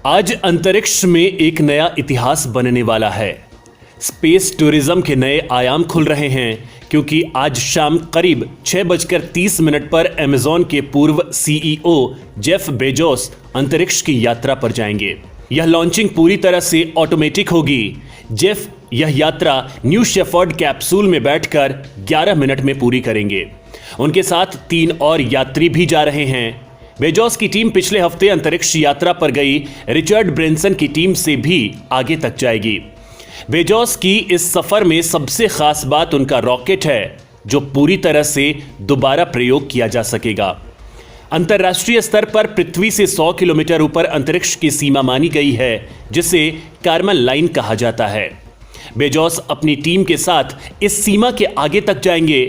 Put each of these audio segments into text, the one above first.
आज अंतरिक्ष में एक नया इतिहास बनने वाला है। स्पेस टूरिज्म के नए आयाम खुल रहे हैं क्योंकि आज शाम करीब 6:30 पर अमेज़न के पूर्व सीईओ जेफ बेजोस अंतरिक्ष की यात्रा पर जाएंगे। यह लॉन्चिंग पूरी तरह से ऑटोमेटिक होगी। जेफ यह यात्रा न्यू शेफर्ड कैप्सूल में बैठकर 11 मिनट में पूरी करेंगे। उनके साथ 3 और यात्री भी जा रहे हैं। बेजोस की टीम पिछले हफ्ते अंतरिक्ष यात्रा पर गई रिचर्ड ब्रेंसन की टीम से भी आगे तक जाएगी। बेजोस की इस सफर में सबसे खास बात उनका रॉकेट है, जो पूरी तरह से दोबारा प्रयोग किया जा सकेगा। अंतर्राष्ट्रीय स्तर पर पृथ्वी से 100 किलोमीटर ऊपर अंतरिक्ष की सीमा मानी गई है, जिसे कार्मन लाइन कहा जाता है। बेजोस अपनी टीम के साथ इस सीमा के आगे तक जाएंगे।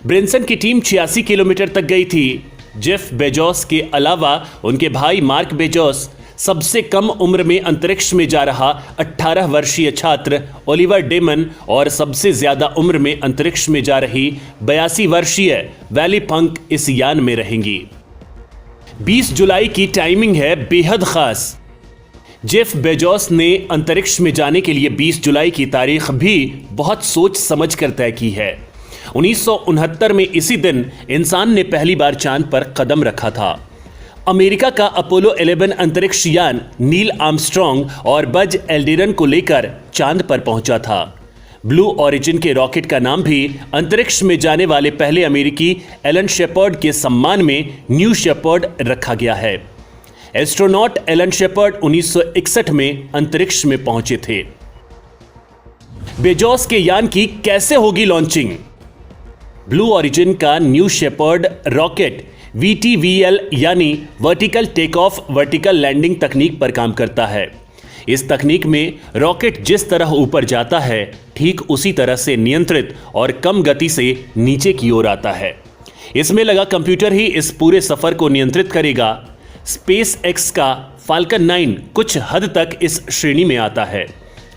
ब्रेंसन की टीम 86 किलोमीटर तक गई थी। जेफ बेजोस के अलावा उनके भाई मार्क बेजोस, सबसे कम उम्र में अंतरिक्ष में जा रहा 18 वर्षीय छात्र ओलिवर डेमन और सबसे ज्यादा उम्र में अंतरिक्ष में जा रही 82 वर्षीय वैली फंक इस यान में रहेंगी। 20 जुलाई की टाइमिंग है बेहद खास। जेफ बेजोस ने अंतरिक्ष में जाने के लिए 20 जुलाई की तारीख भी बहुत सोच समझ कर तय की है। 1969 में इसी दिन इंसान ने पहली बार चांद पर कदम रखा था। अमेरिका का अपोलो 11 अंतरिक्ष यान नील आर्मस्ट्रॉन्ग और बज एल्ड्रिन को लेकर चांद पर पहुंचा था। ब्लू ओरिजिन के रॉकेट का नाम भी अंतरिक्ष में जाने वाले पहले अमेरिकी एलन शेपर्ड के सम्मान में न्यू शेपर्ड रखा गया है। एस्ट्रोनॉट एलन शेपर्ड 1961 में अंतरिक्ष में पहुंचे थे। बेजोस के यान की कैसे होगी लॉन्चिंग? ब्लू ओरिजिन का न्यू शेपर्ड रॉकेट VTVL यानी vertical take off vertical landing तकनीक पर काम करता है। इस तकनीक में रॉकेट जिस तरह ऊपर जाता है, ठीक उसी तरह से नियंत्रित और कम गति से नीचे की ओर आता है। इसमें लगा कंप्यूटर ही इस पूरे सफर को नियंत्रित करेगा। स्पेस एक्स का फाल्कन 9 कुछ हद तक इस श्रेणी में आता है।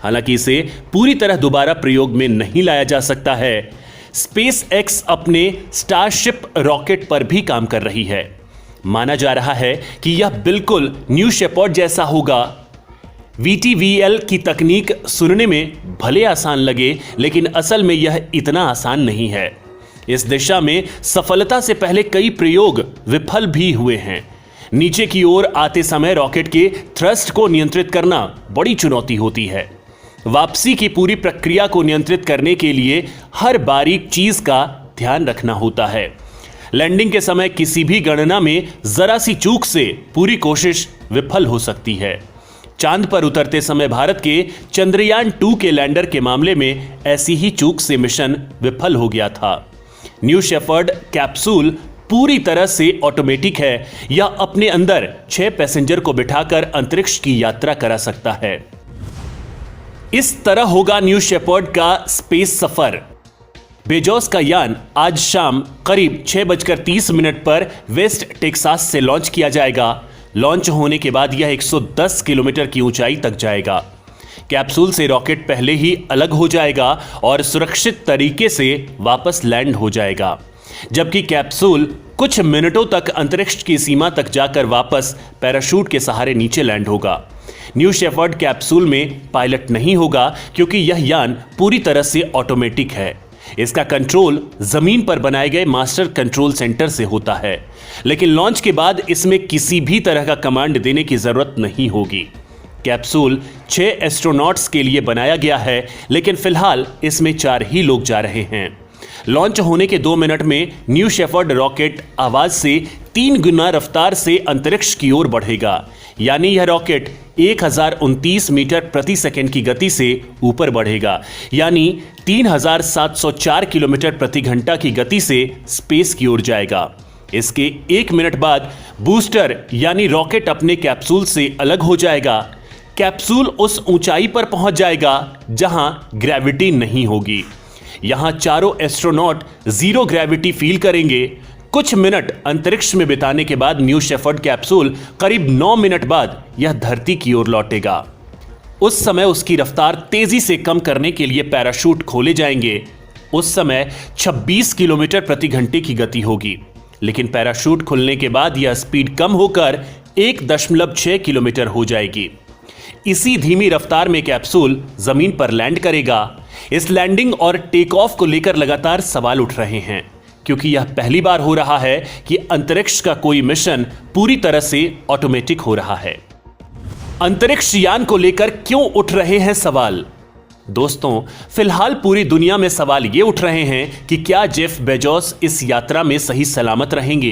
हालांकि इसे पूरी तरह दोबारा प्रयोग में नहीं लाया जा सकता है। स्पेस एक्स अपने स्टारशिप रॉकेट पर भी काम कर रही है। माना जा रहा है कि यह बिल्कुल न्यू शेपर्ड जैसा होगा। VTVL की तकनीक सुनने में भले आसान लगे, लेकिन असल में यह इतना आसान नहीं है। इस दिशा में सफलता से पहले कई प्रयोग विफल भी हुए हैं। नीचे की ओर आते समय रॉकेट के थ्रस्ट को नियंत्रित करना बड़ी चुनौती होती है। वापसी की पूरी प्रक्रिया को नियंत्रित करने के लिए हर बारीक चीज का ध्यान रखना होता है। लैंडिंग के समय किसी भी गणना में जरा सी चूक से पूरी कोशिश विफल हो सकती है। चांद पर उतरते समय भारत के चंद्रयान 2 के लैंडर के मामले में ऐसी ही चूक से मिशन विफल हो गया था। न्यू शेफर्ड कैप्सूल पूरी तरह से ऑटोमेटिक है। यह अपने अंदर 6 पैसेंजर को बिठाकर अंतरिक्ष की यात्रा करा सकता है। इस तरह होगा न्यू शेपर्ड का स्पेस सफर। बेजोस का यान आज शाम करीब 6:30 पर वेस्ट टेक्सास से लॉन्च किया जाएगा। लॉन्च होने के बाद यह 110 किलोमीटर की ऊंचाई तक जाएगा। कैप्सूल से रॉकेट पहले ही अलग हो जाएगा और सुरक्षित तरीके से वापस लैंड हो जाएगा, जबकि कैप्सूल कुछ मिनटों तक अंतरिक्ष की सीमा तक जाकर वापस पैराशूट के सहारे नीचे लैंड होगा। न्यू शेफर्ड कैप्सूल में पायलट नहीं होगा क्योंकि यह यान पूरी तरह से ऑटोमेटिक है। इसका कंट्रोल जमीन पर बनाए गए मास्टर कंट्रोल सेंटर से होता है, लेकिन लॉन्च के बाद इसमें किसी भी तरह का कमांड देने की जरूरत नहीं होगी। कैप्सूल 6 एस्ट्रोनॉट्स के लिए बनाया गया है, लेकिन फिलहाल इसमें 4 ही लोग जा रहे हैं। लॉन्च होने के 2 मिनट में न्यू शेफर्ड रॉकेट आवाज से 3 गुना रफ्तार से अंतरिक्ष की ओर बढ़ेगा, यानी यह रॉकेट 1029 मीटर प्रति सेकंड की गति से ऊपर बढ़ेगा, यानी 3704 किलोमीटर प्रति घंटा की गति से स्पेस की ओर जाएगा। इसके 1 मिनट बाद बूस्टर यानी रॉकेट अपने कैप्सूल से अलग हो जाएगा। कैप्सूल उस ऊंचाई पर पहुंच जाएगा जहां ग्रेविटी नहीं होगी। यहां चारों एस्ट्रोनॉट जीरो ग्रेविटी फील करेंगे। कुछ मिनट अंतरिक्ष में बिताने के बाद न्यू शेफर्ड कैप्सूल करीब 9 मिनट बाद यह धरती की ओर लौटेगा। उस समय उसकी रफ्तार तेजी से कम करने के लिए पैराशूट खोले जाएंगे। उस समय 26 किलोमीटर प्रति घंटे की गति होगी, लेकिन पैराशूट खुलने के बाद यह स्पीड कम होकर 1.6 किलोमीटर हो जाएगी। इसी धीमी रफ्तार में कैप्सूल जमीन पर लैंड करेगा। इस लैंडिंग और टेक ऑफ को लेकर लगातार सवाल उठ रहे हैं, क्योंकि यह पहली बार हो रहा है कि अंतरिक्ष का कोई मिशन पूरी तरह से ऑटोमेटिक हो रहा है। अंतरिक्ष यान को लेकर क्यों उठ रहे हैं सवाल? दोस्तों, फिलहाल पूरी दुनिया में सवाल ये उठ रहे हैं कि क्या जेफ बेजोस इस यात्रा में सही सलामत रहेंगे,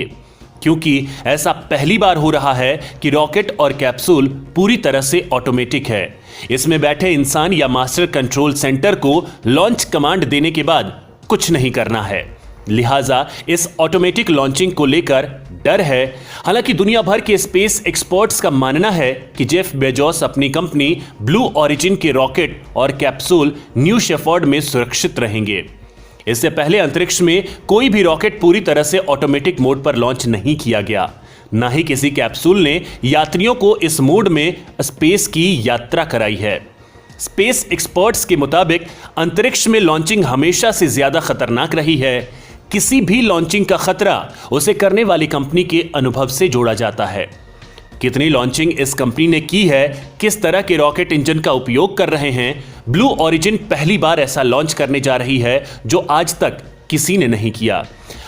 क्योंकि ऐसा पहली बार हो रहा है कि रॉकेट और कैप्सूल पूरी तरह से ऑटोमेटिक है। इसमें बैठे इंसान या मास्टर कंट्रोल सेंटर को लॉन्च कमांड देने के बाद कुछ नहीं करना है। लिहाजा इस ऑटोमेटिक लॉन्चिंग को लेकर डर है। हालांकि दुनिया भर के स्पेस एक्सपर्ट्स का मानना है कि जेफ बेजोस अपनी कंपनी ब्लू ओरिजिन के रॉकेट और कैप्सूल न्यू शेफर्ड में सुरक्षित रहेंगे। इससे पहले अंतरिक्ष में कोई भी रॉकेट पूरी तरह से ऑटोमेटिक मोड पर लॉन्च नहीं किया गया, ना ही किसी कैप्सूल ने यात्रियों को इस मोड में स्पेस की यात्रा कराई है। स्पेस एक्सपर्ट्स के मुताबिक अंतरिक्ष में लॉन्चिंग हमेशा से ज्यादा खतरनाक रही है। किसी भी लॉन्चिंग का खतरा उसे करने वाली कंपनी के अनुभव से जोड़ा जाता है। कितनी लॉन्चिंग इस कंपनी ने की है, किस तरह के रॉकेट इंजन का उपयोग कर रहे हैं। ब्लू ओरिजिन पहली बार ऐसा लॉन्च करने जा रही है जो आज तक किसी ने नहीं किया।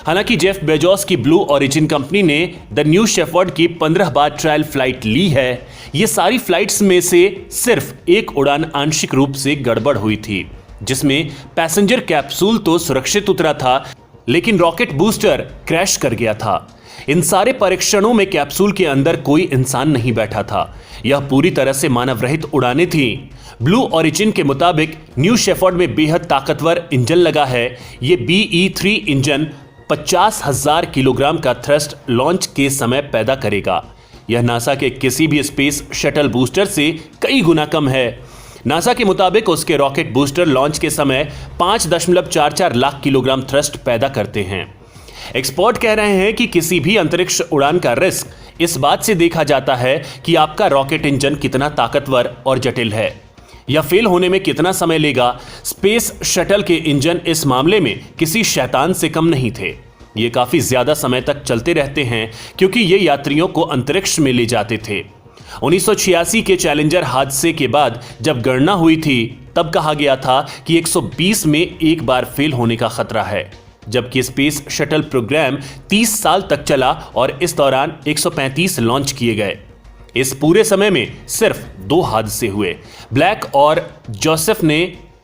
हालांकि जेफ बेजोस की ब्लू ओरिजिन कंपनी ने द न्यू शेफर्ड की 15 बार ट्रायल फ्लाइट ली है। ये सारी फ्लाइट्स में से सिर्फ एक उड़ान आंशिक रूप से गड़बड़ हुई थी, जिसमें पैसेंजर कैप्सूल तो सुरक्षित उतरा था, लेकिन रॉकेट बूस्टर क्रैश कर गया था। इन सारे परीक्षणों में कैप्सूल के अंदर कोई इंसान नहीं बैठा था। यह पूरी तरह से मानव रहित उड़ानें थीं। ब्लू ओरिजिन के मुताबिक न्यू शेफर्ड में बेहद ताकतवर इंजन लगा है। यह BE-3 इंजन 50,000 किलोग्राम का थ्रस्ट लॉन्च के समय पैदा करेगा। यह नासा के किसी भी स्पेस शटल बूस्टर से कई गुना कम है। नासा के मुताबिक उसके रॉकेट बूस्टर लॉन्च के समय 5.44 लाख किलोग्राम थ्रस्ट पैदा करते हैं। एक्सपर्ट कह रहे हैं कि किसी भी अंतरिक्ष उड़ान का रिस्क इस बात से देखा जाता है कि आपका रॉकेट इंजन कितना ताकतवर और जटिल है या फेल होने में कितना समय लेगा। स्पेस शटल के इंजन इस मामले में किसी शैतान से कम नहीं थे। ये काफी ज्यादा समय तक चलते रहते हैं, क्योंकि ये यात्रियों को अंतरिक्ष में ले जाते थे। 1986 के चैलेंजर हादसे के बाद जब गणना हुई थी, तब कहा गया था कि 120 में एक बार फेल होने का खतरा है, जबकि स्पेस शटल प्रोग्राम 30 साल तक चला और इस दौरान 135 लॉन्च किए गए। इस पूरे समय में सिर्फ 2 हादसे हुए। ब्लैक और जोसेफ ने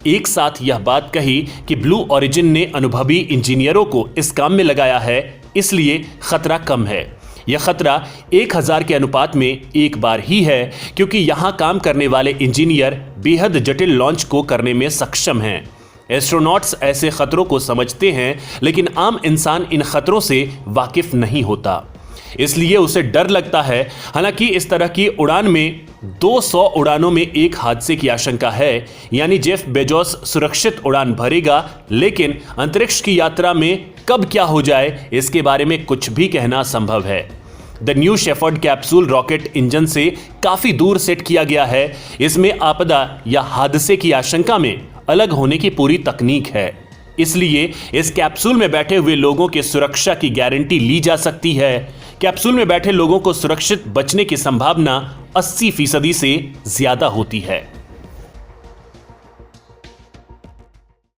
एक साथ यह बात कही कि ब्लू ओरिजिन ने अनुभवी इंजीनियरों को इस काम में लगाया है, इसलिए खतरा कम है। यह खतरा 1000 के अनुपात में एक बार ही है, क्योंकि यहां काम करने वाले इंजीनियर बेहद जटिल लॉन्च को करने में सक्षम हैं। एस्ट्रोनॉट्स ऐसे खतरों को समझते हैं, लेकिन आम इंसान इन खतरों से वाकिफ नहीं होता, इसलिए उसे डर लगता है। हालांकि इस तरह की उड़ान में 200 उड़ानों में एक हादसे की आशंका है, यानी जेफ बेजोस सुरक्षित उड़ान भरेगा, लेकिन अंतरिक्ष की यात्रा में कब क्या हो जाए इसके बारे में कुछ भी कहना संभव है। The new shepherd capsule rocket engine से काफी दूर सेट किया गया है। इसमें आपदा या हादसे की आशंका में अलग होने की पूरी तकनीक है, इसलिए इस कैप्सूल में बैठे हुए लोगों की सुरक्षा की गारंटी ली जा सकती है। कैप्सूल में बैठे लोगों को सुरक्षित बचने की संभावना 80% से ज्यादा होती है।